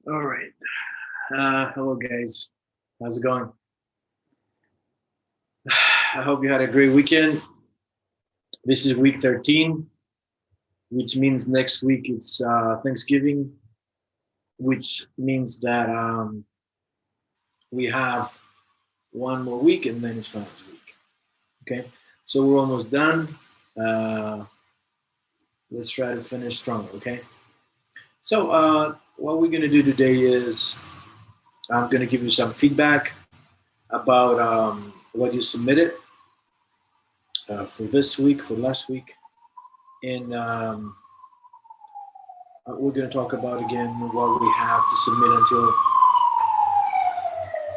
All right. Hello, guys. How's it going? I hope you had a great weekend. This is week 13, which means next week it's Thanksgiving, which means that we have one more week and then it's finals week. Okay. So we're almost done. Uh, let's try to finish strong. Okay. So, what we're going to do today is I'm going to give you some feedback about what you submitted for this week, for last week. And we're going to talk about again what we have to submit until,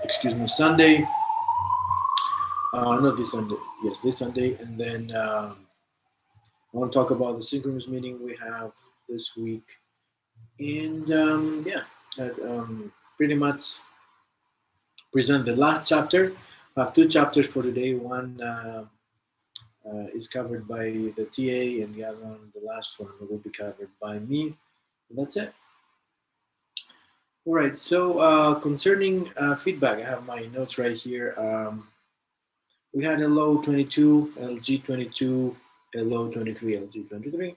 excuse me, Sunday. Not this Sunday. Yes, this Sunday. And then I want to talk about the synchronous meeting we have this week. And yeah, pretty much present the last chapter. I have two chapters for today. One is covered by the TA, and the other one, the last one, will be covered by me. And that's it. All right. So concerning feedback, I have my notes right here. We had LO 22, LG 22, LO 23, LG 23.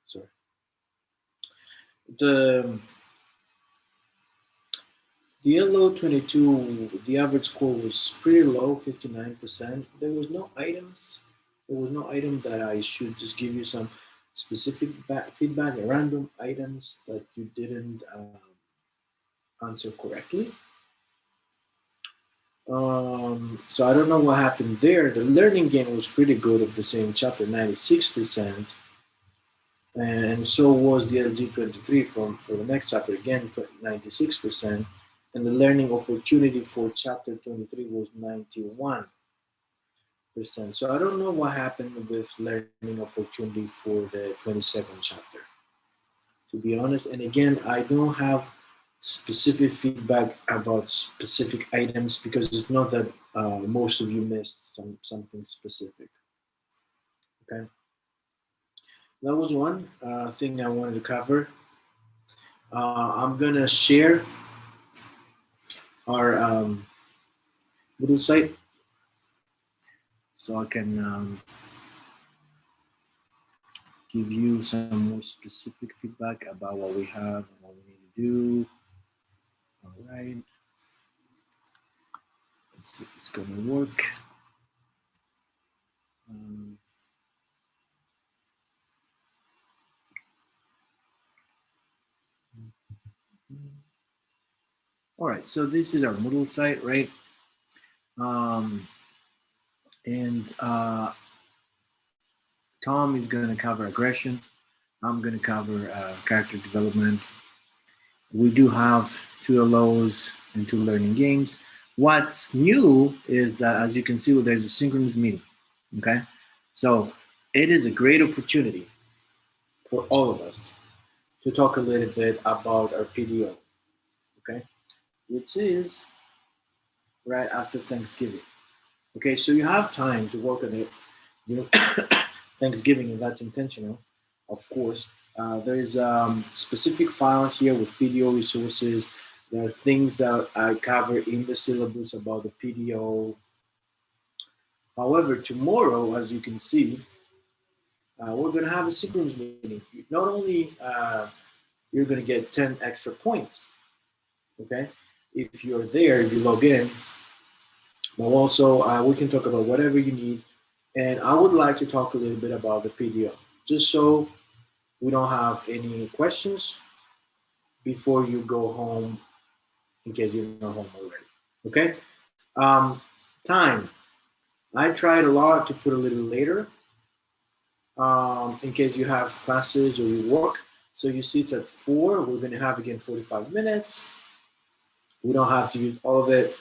Sorry. The the LO 22, the average score was pretty low, 59%. There was no items. There was no item that I should just give you some specific feedback, random items that you didn't answer correctly. So I don't know what happened there. The learning gain was pretty good of the same chapter, 96%, and so was the LG 23 for the next chapter, again 96%, and the learning opportunity for chapter 23 was 91%. So I don't know what happened with learning opportunity for the 22nd chapter, to be honest. And again, I don't have specific feedback about specific items because it's not that most of you missed something specific. Okay, that was one thing I wanted to cover. I'm gonna share our Moodle site so I can give you some more specific feedback about what we have and what we need to do. All right, let's see if it's gonna work. Um, all right, so this is our Moodle site, right? Um, and Tom is going to cover aggression. I'm going to cover character development. We do have two LOs and two learning games. What's new is that, as you can see, well, there's a synchronous meeting. Okay, so it is a great opportunity for all of us to talk a little bit about our PDO. Okay, which is right after Thanksgiving. Okay, so you have time to work on it. You know, Thanksgiving, and that's intentional, of course. There is a specific file here with PDO resources. There are things that I cover in the syllabus about the PDO. However, tomorrow, as you can see, we're going to have a synchronous meeting. Not only you're going to get 10 extra points, okay, if you're there, if you log in, but also we can talk about whatever you need. And I would like to talk a little bit about the PDO, just so we don't have any questions before you go home, in case you're not home already. Okay. Time. I tried a lot to put a little later, in case you have classes or you work. So you see it's at 4. We're going to have again 45 minutes. We don't have to use all of it,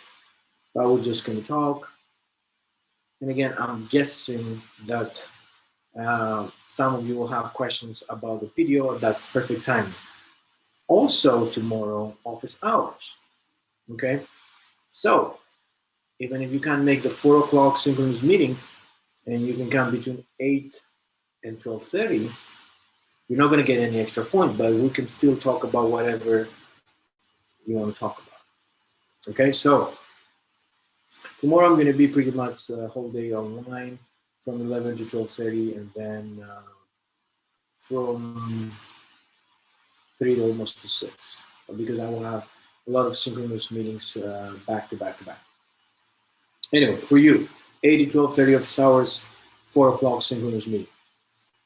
but we're just going to talk. And again, I'm guessing that some of you will have questions about the PDO. That's perfect time. Also tomorrow, office hours. Okay, so even if you can't make the 4 o'clock synchronous meeting and you can come between 8 and 12:30, You're not going to get any extra point, but we can still talk about whatever you want to talk about. Okay, so tomorrow I'm going to be pretty much the whole day online from 11 to 12:30, and then from 3 to almost to 6, because I will have a lot of synchronous meetings back to back to back. Anyway, for you, 8 to 12:30 office hours, 4 o'clock synchronous meeting.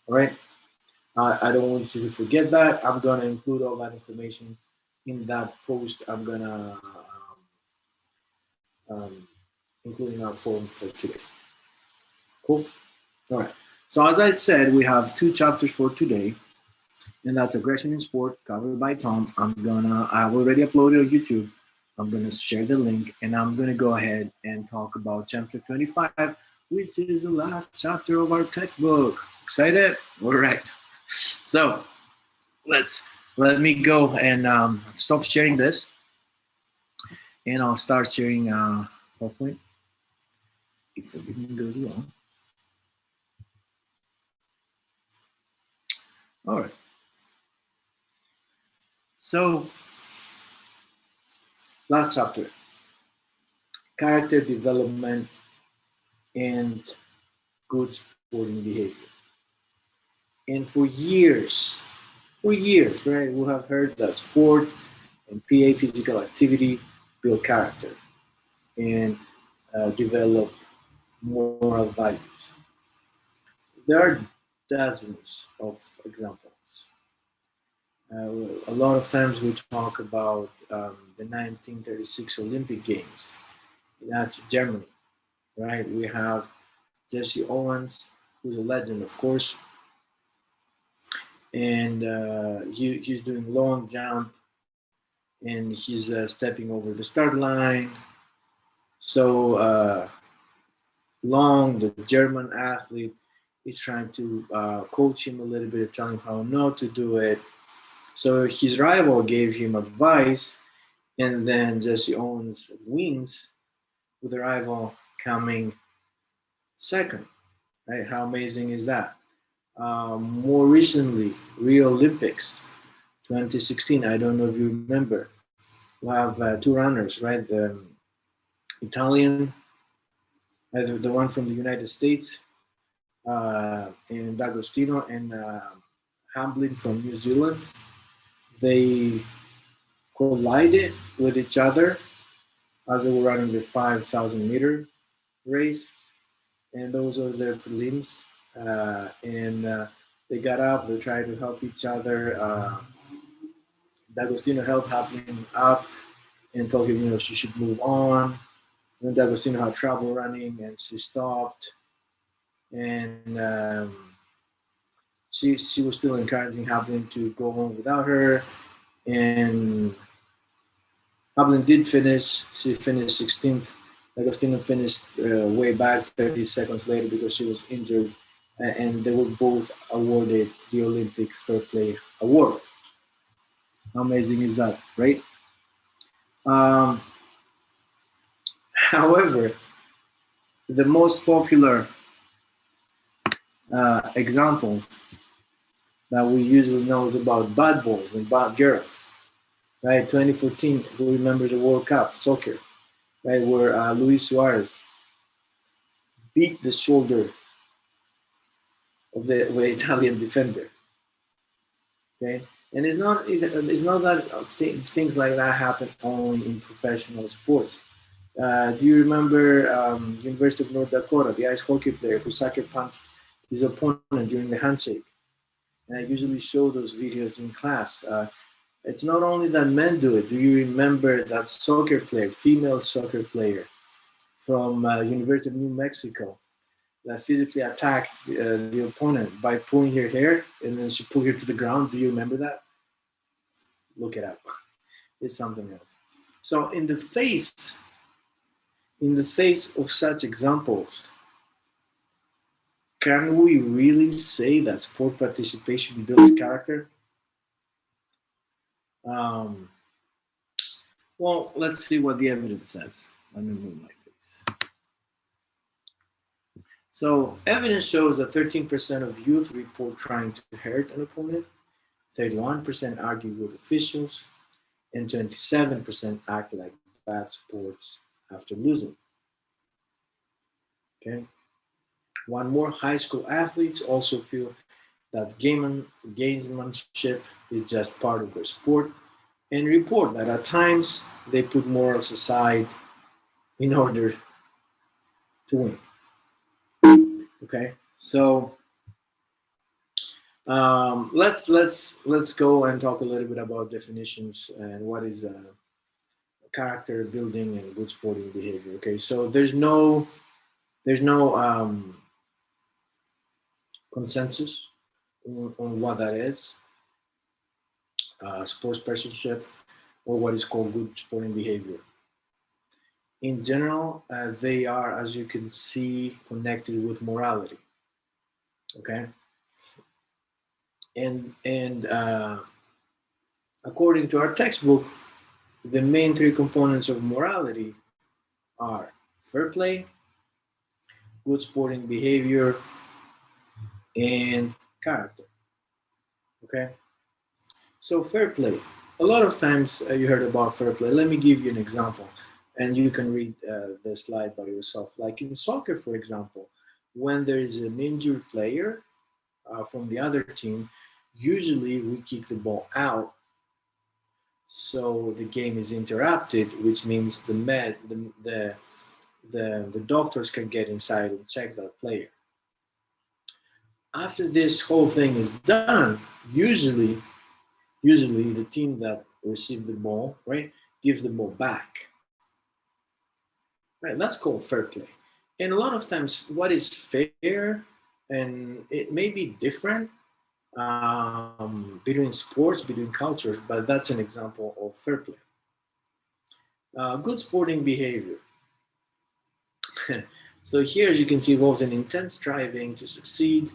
All right. I don't want you to forget that. I'm gonna include all that information in that post. I'm gonna include in our form for today. Cool. All right. So as I said, we have 2 chapters for today, and that's aggression in sport, covered by Tom. I've already uploaded on YouTube. I'm gonna share the link, and I'm gonna go ahead and talk about chapter 25, which is the last chapter of our textbook. Excited? All right. So let me go and stop sharing this, and I'll start sharing PowerPoint if everything goes well. All right. So last chapter, character development and good sporting behavior. And for years, right, we have heard that sport and PA physical activity build character and develop moral values. There are dozens of examples. A lot of times we talk about the 1936 Olympic Games. That's Germany, right? We have Jesse Owens, who's a legend, of course, and he's doing long jump, and he's stepping over the start line. So Long, the German athlete, is trying to coach him a little bit, tell him how not to do it. So his rival gave him advice, and then Jesse Owens wins with the rival coming second. Right? How amazing is that? More recently, Rio Olympics 2016. I don't know if you remember. We have 2 runners, right? The Italian, the one from the United States, and D'Agostino, and Hamblin from New Zealand. They collided with each other as they were running the 5,000-meter race, and those are their prelims. And they got up, they tried to help each other. D'Agostino helped him up and told him, she should move on. And D'Agostino had trouble running, and she stopped. And she was still encouraging Hamblin to go on without her. And Hamblin did finish. She finished 16th. D'Agostino finished way back 30 seconds later because she was injured. And they were both awarded the Olympic Fair Play Award. How amazing is that, right? However, the most popular examples that we usually know is about bad boys and bad girls, right? 2014, who remembers the World Cup soccer, right? Where Luis Suarez beat the shoulder of the Italian defender, okay? And it's not that things like that happen only in professional sports. Do you remember University of North Dakota, the ice hockey player who sucker punched his opponent during the handshake? And I usually show those videos in class. It's not only that men do it. Do you remember that soccer player, female soccer player from University of New Mexico, that physically attacked the opponent by pulling her hair, and then she pulled her to the ground? Do you remember that? Look it up. It's something else. So in the face of such examples, can we really say that sport participation builds character? Well, let's see what the evidence says. Let me move my face. So evidence shows that 13% of youth report trying to hurt an opponent, 31% argue with officials, and 27% act like bad sports after losing. Okay. One more, high school athletes also feel that gamesmanship is just part of their sport and report that at times they put morals aside in order to win. Okay, so let's go and talk a little bit about definitions and what is character building and good sporting behavior. Okay, so there's no consensus on what that is, sports personship, or what is called good sporting behavior. In general, they are, as you can see, connected with morality. Okay, and according to our textbook, the main three components of morality are fair play, good sporting behavior, and character. Okay, so fair play. A lot of times you heard about fair play. Let me give you an example, and you can read the slide by yourself. Like in soccer, for example, when there is an injured player from the other team, usually we kick the ball out, so the game is interrupted, which means the doctors can get inside and check that player. After this whole thing is done, usually the team that received the ball, right, gives the ball back. Right, that's called fair play. And a lot of times, what is fair, and it may be different between sports, between cultures, but that's an example of fair play. Good sporting behavior. So here, as you can see, involves an intense striving to succeed,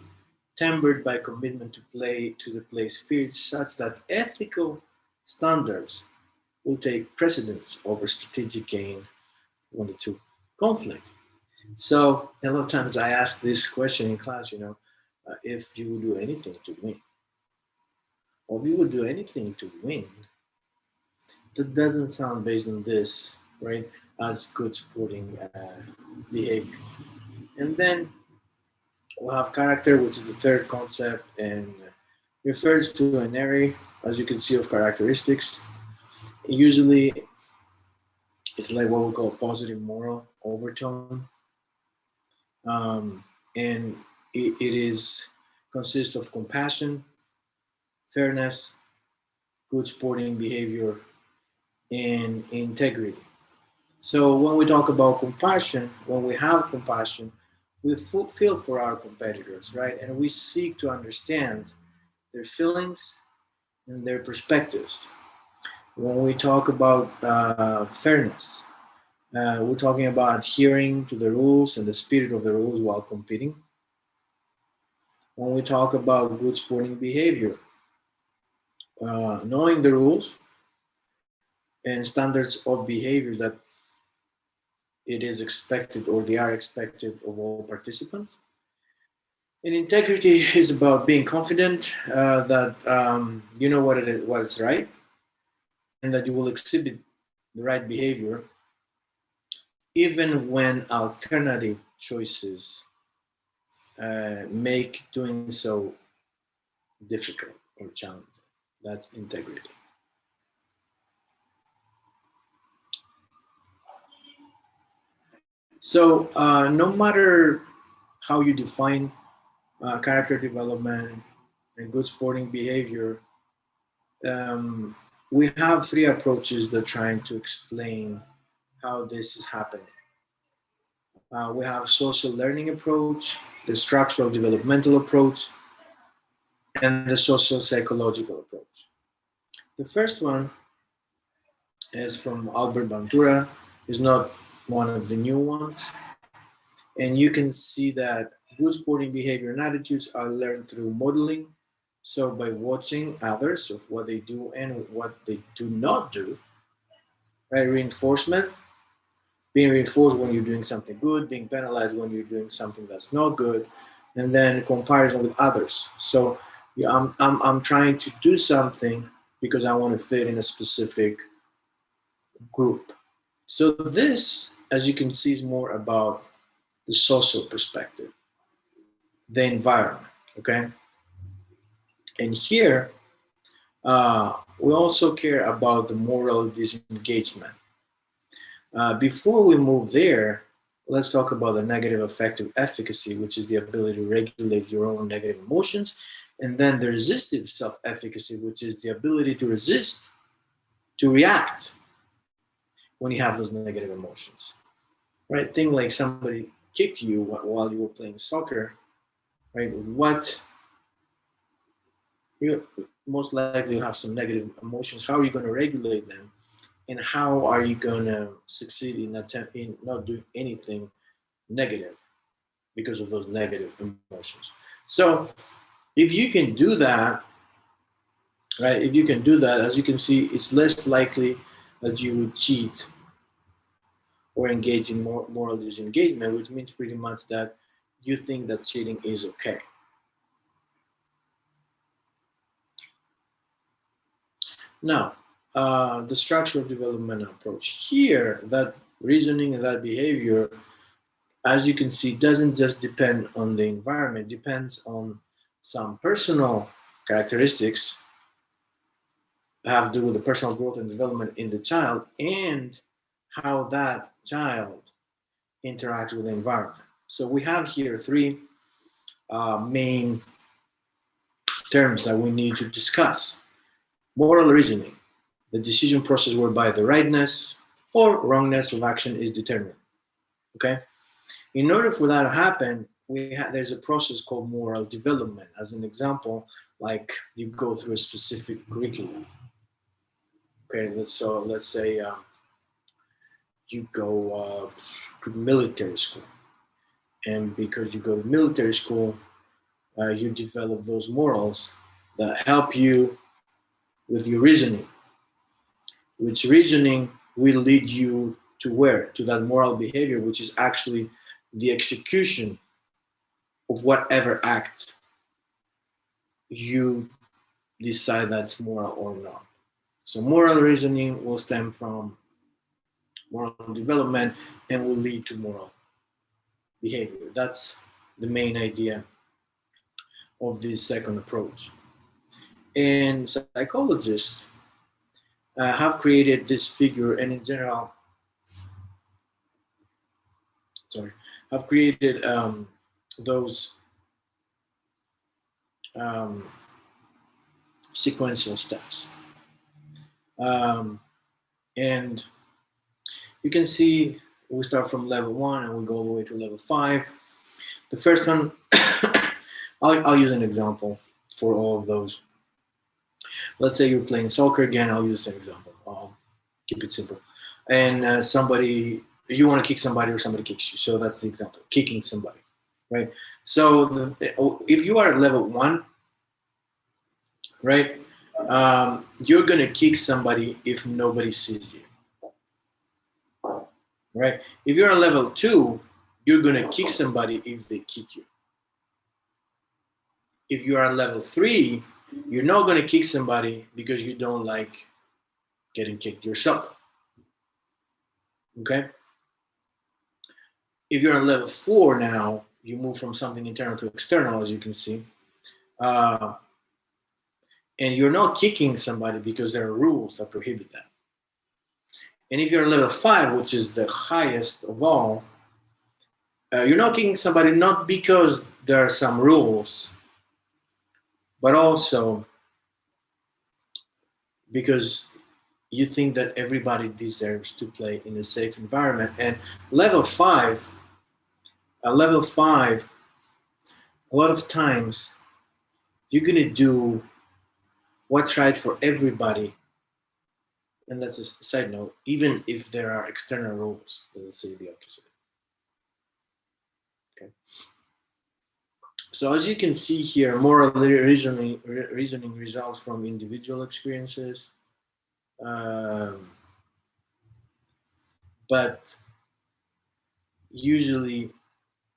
tempered by commitment to play to the play spirit, such that ethical standards will take precedence over strategic gain when the two conflict. So a lot of times I ask this question in class, if you would do anything to win, or if you would do anything to win, that doesn't sound based on this, right, as good sporting behavior. And then we'll have character, which is the third concept, and refers to an array, as you can see, of characteristics. Usually, it's like what we call positive moral overtone, and it is consists of compassion, fairness, good sporting behavior, and integrity. So when we talk about compassion, when we have compassion, we feel for our competitors, right? And we seek to understand their feelings and their perspectives. When we talk about fairness, we're talking about adhering to the rules and the spirit of the rules while competing. When we talk about good sporting behavior, knowing the rules and standards of behavior that it is expected or they are expected of all participants. And integrity is about being confident that you know what is right, and that you will exhibit the right behavior even when alternative choices make doing so difficult or challenging. That's integrity. So no matter how you define character development and good sporting behavior, um, we have three approaches that are trying to explain how this is happening. We have social learning approach, the structural developmental approach, and the social psychological approach. The first one is from Albert Bandura, is not one of the new ones. And you can see that good sporting behavior and attitudes are learned through modeling. So by watching others of what they do and what they do not do, right? Reinforcement, being reinforced when you're doing something good, being penalized when you're doing something that's not good, and then comparison with others. So yeah, I'm trying to do something because I want to fit in a specific group. So this, as you can see, is more about the social perspective, the environment, okay? And here, we also care about the moral disengagement. Before we move there, let's talk about the negative affective efficacy, which is the ability to regulate your own negative emotions, and then the resistive self-efficacy, which is the ability to resist, to react when you have those negative emotions. Right? Think like somebody kicked you while you were playing soccer, right? What you most likely have some negative emotions. How are you going to regulate them, and how are you going to succeed in not doing anything negative because of those negative emotions? So if you can do that, right? If you can do that, as you can see, it's less likely that you would cheat or engage in moral disengagement, which means pretty much that you think that cheating is okay. Now, the structure of development approach. Here, that reasoning and that behavior, as you can see, doesn't just depend on the environment, it depends on some personal characteristics that have to do with the personal growth and development in the child and how that child interacts with the environment. So we have here three main terms that we need to discuss. Moral reasoning, the decision process whereby the rightness or wrongness of action is determined. Okay? In order for that to happen, there's a process called moral development. As an example, like you go through a specific curriculum. Okay, let's say you go to military school, and because you go to military school, you develop those morals that help you with your reasoning, which reasoning will lead you to where? To that moral behavior, which is actually the execution of whatever act you decide that's moral or not. So moral reasoning will stem from moral development and will lead to moral behavior. That's the main idea of this second approach. And psychologists have created this figure, and in general, sorry, have created those um, sequential steps. Um, and you can see we start from level 1 and we go all the way to level 5. The first one, I'll use an example for all of those. Let's say you're playing soccer again. I'll use the same example. Keep it simple. And you want to kick somebody or somebody kicks you. So that's the example, kicking somebody, right? So if you are at level 1, right, you're going to kick somebody if nobody sees you, right? If you're on level 2, you're going to kick somebody if they kick you. If you are on level 3, you're not going to kick somebody because you don't like getting kicked yourself. Okay? If you're on level 4 now, you move from something internal to external, as you can see. And you're not kicking somebody because there are rules that prohibit that. And if you're on level 5, which is the highest of all, you're not kicking somebody not because there are some rules, but also because you think that everybody deserves to play in a safe environment. And level 5, a lot of times you're going to do what's right for everybody. And that's a side note, even if there are external rules that say the opposite. Okay. So as you can see here, moral reasoning results from individual experiences. But Usually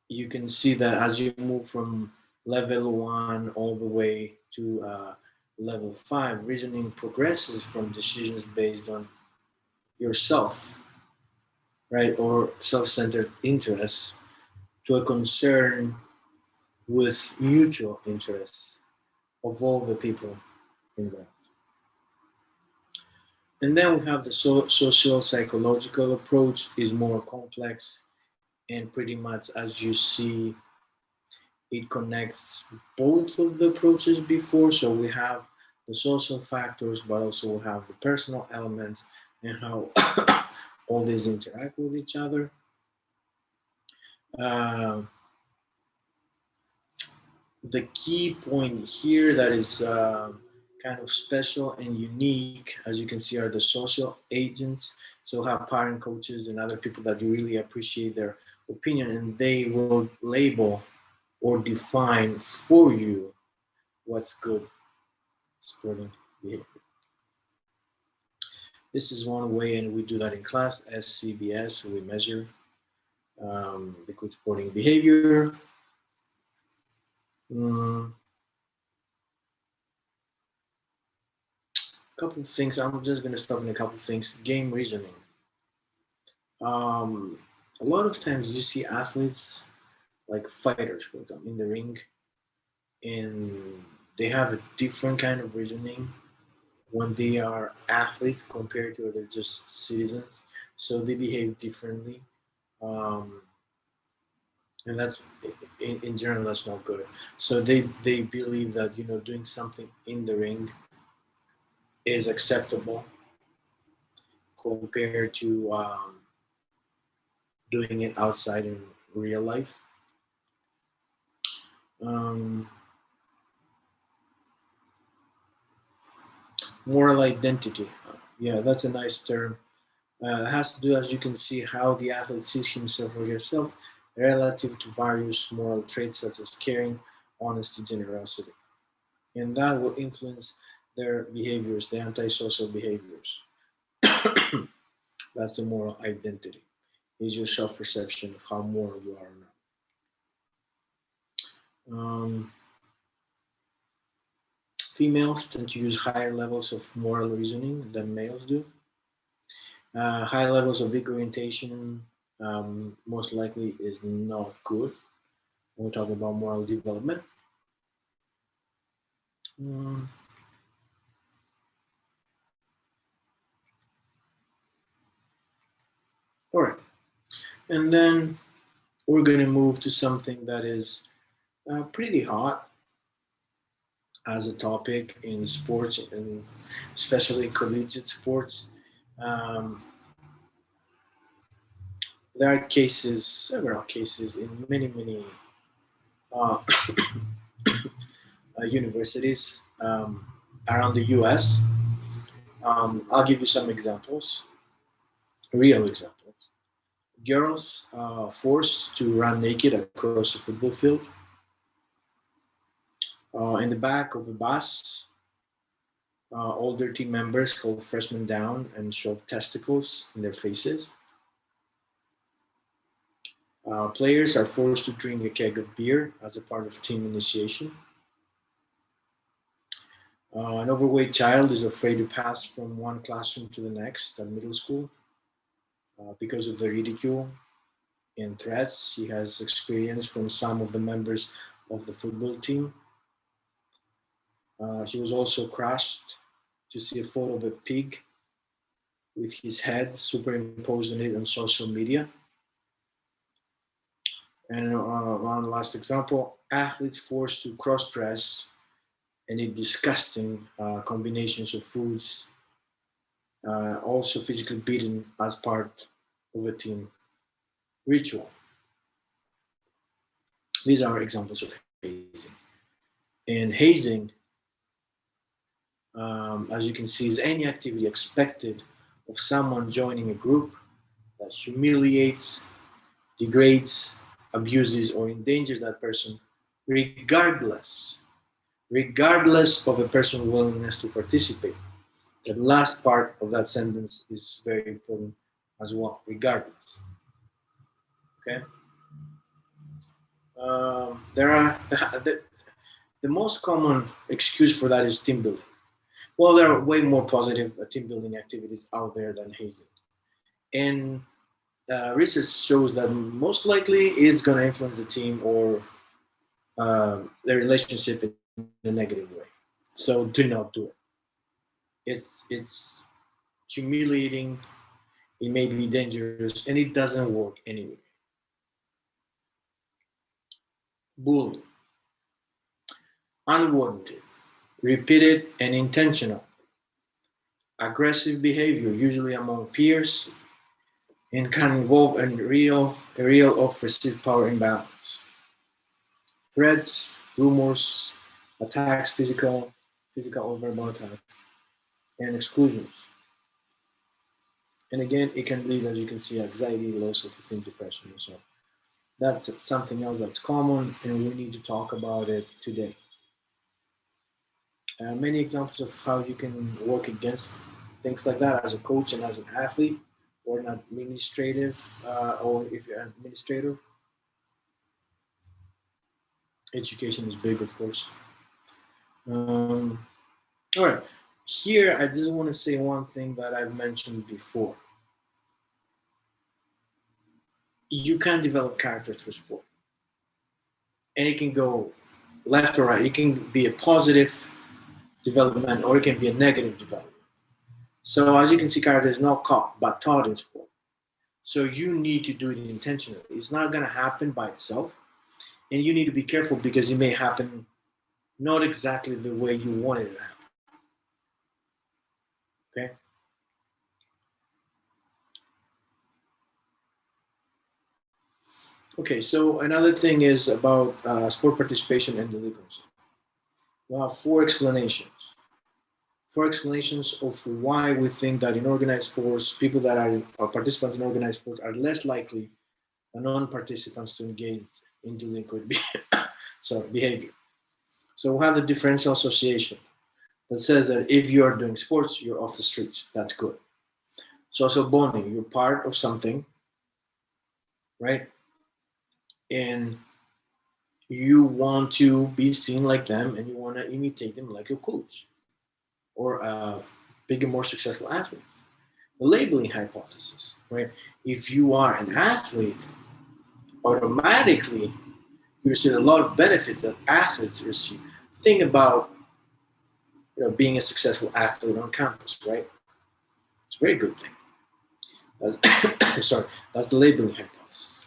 you can see that as you move from level 1 all the way to level 5, reasoning progresses from decisions based on yourself, right, or self-centered interests to a concern with mutual interests of all the people involved. And then we have the social psychological approach is more complex, and pretty much as you see, it connects both of the approaches before. So we have the social factors, but also we have the personal elements and how all these interact with each other. Uh, the key point here that is kind of special and unique, as you can see, are the social agents. So have parent coaches and other people that you really appreciate their opinion, and they will label or define for you what's good sporting behavior. This is one way, and we do that in class, SCBS. We measure the good sporting behavior. Couple of things. I'm just going to stop in a couple of things. Game reasoning. A lot of times you see athletes like fighters, for example, in the ring, and they have a different kind of reasoning when they are athletes compared to other just citizens. So they behave differently. Um, and that's in general that's not good. So they believe that doing something in the ring is acceptable compared to doing it outside in real life. Um, Moral identity. Yeah, that's a nice term. It has to do, as you can see, how the athlete sees himself or herself relative to various moral traits such as caring, honesty, generosity. And that will influence their behaviors, the antisocial behaviors. That's the moral identity. Is your self-perception of how moral you are or not. Females tend to use higher levels of moral reasoning than males do. High levels of weak orientation most likely is not good when we talk about moral development. Mm. All right, and then we're going to move to something that is pretty hot as a topic in sports, and especially collegiate sports. Um, there are cases, several cases in many uh, universities around the US. I'll give you some examples, real examples. Girls forced to run naked across a football field. In the back of a bus, older team members hold freshmen down and shove testicles in their faces. Players are forced to drink a keg of beer as a part of team initiation. An overweight child is afraid to pass from one classroom to the next at middle school because of the ridicule and threats he has experienced from some of the members of the football team. He was also crushed to see a photo of a pig with his head superimposed on it on social media. And one last example, athletes forced to cross-dress and eat disgusting combinations of foods, also physically beaten as part of a team ritual. These are examples of hazing. And hazing, as you can see, is any activity expected of someone joining a group that humiliates, degrades, abuses, or endangers that person, regardless of a person's willingness to participate. The last part of that sentence is very important as well, regardless. Okay. There are the most common excuse for that is team building. Well, there are way more positive team building activities out there than hazing, and research shows that most likely it's going to influence the team or their relationship in a negative way. So do not do it. It's humiliating. It may be dangerous, and it doesn't work anyway. Bullying, unwarranted, repeated, and intentional. Aggressive behavior, usually among peers, and can involve a real of perceived power imbalance. Threats, rumors, attacks, physical or verbal attacks, and exclusions. And again, it can lead, as you can see, anxiety, low self-esteem, depression, and so on. That's something else that's common, and we need to talk about it today. Many examples of how you can work against things like that as a coach and as an athlete, or an administrative, or if you're an administrator. Education is big, of course. All right. Here, I just want to say one thing that I've mentioned before. You can develop character through sport, and it can go left or right. It can be a positive development, or it can be a negative development. So, as you can see, character is not caught but taught in sport. So, you need to do it intentionally. It's not going to happen by itself, and you need to be careful because it may happen not exactly the way you want it to happen. Okay. Okay, so another thing is about sport participation and delinquency. We have four explanations. Four explanations of why we think that in organized sports, people that are participants in organized sports are less likely than non-participants to engage in delinquent behavior. So we have the differential association that says that if you are doing sports, you're off the streets. That's good. Social bonding, you're part of something, right? And you want to be seen like them and you want to imitate them like your coach or bigger, more successful athletes. The labeling hypothesis, right? If you are an athlete, automatically you receive a lot of benefits that athletes receive. Think about being a successful athlete on campus, right? It's a very good thing. That's the labeling hypothesis.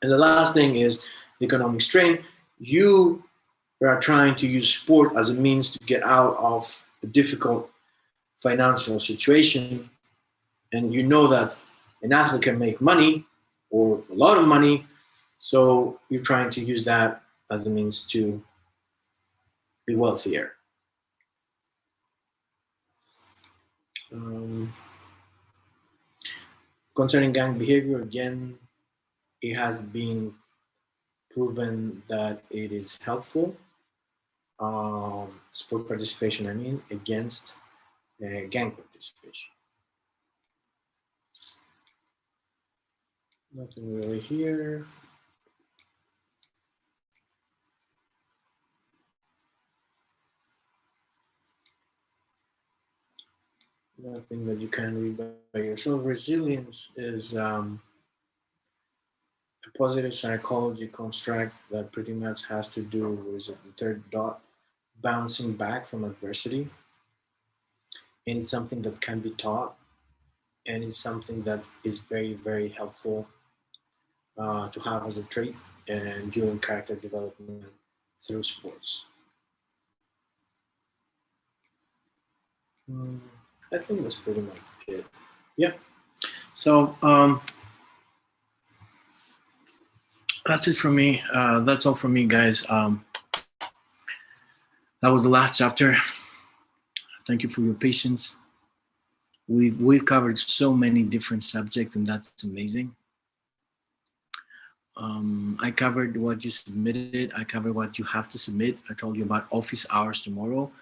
And the last thing is the economic strain. You are trying to use sport as a means to get out of a difficult financial situation, and you know that an athlete can make money or a lot of money, so you're trying to use that as a means to be wealthier. Concerning gang behavior, again, it has been proven that it is helpful. Sport participation, against gang participation. Nothing really here. Nothing that you can read by yourself. Resilience is a positive psychology construct that pretty much has to do with the third dot, bouncing back from adversity. And it's something that can be taught, and it's something that is very, very helpful to have as a trait and during character development through sports. I think that's pretty much it. Yeah. So that's it for me. That's all from me, guys. That was the last chapter. Thank you for your patience. We've covered so many different subjects, and that's amazing. I covered what you submitted. I covered what you have to submit. I told you about office hours tomorrow.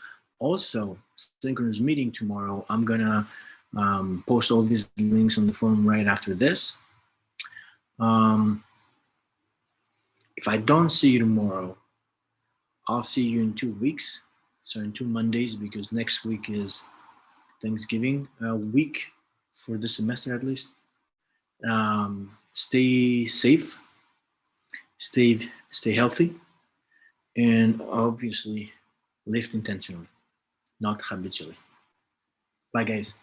Also, synchronous meeting tomorrow. I'm gonna post all these links on the forum right after this. Um, if I don't see you tomorrow, I'll see you in 2 weeks. So in 2 Mondays, because next week is Thanksgiving week for the semester at least. Stay safe, stay healthy, and obviously live intentionally, not habitually. Bye, guys.